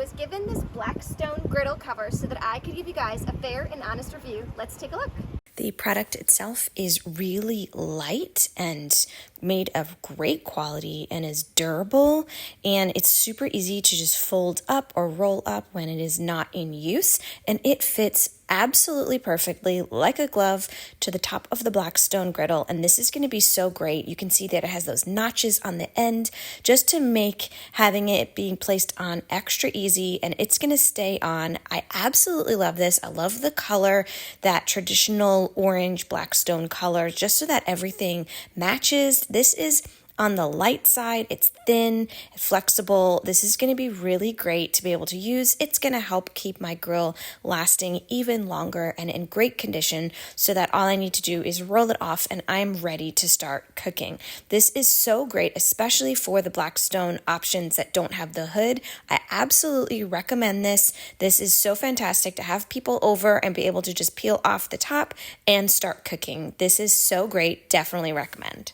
was given this Blackstone Griddle cover so that I could give you guys a fair and honest review. Let's take a look. The product itself is really light and made of great quality and is durable, and it's super easy to just fold up or roll up when it is not in use, and it fits absolutely perfectly like a glove to the top of the Blackstone Griddle. And this is going to be so great. You can see that it has those notches on the end just to make having it being placed on extra easy, and it's going to stay on. I absolutely love this. I love the color, that traditional orange Blackstone color, just so that everything matches. This is on the light side. It's thin, flexible. This is going to be really great to be able to use. It's going to help keep my grill lasting even longer and in great condition, so that all I need to do is roll it off and I'm ready to start cooking. This is so great, especially for the Blackstone options that don't have the hood. I absolutely recommend this. This is so fantastic to have people over and be able to just peel off the top and start cooking. This is so great. Definitely recommend.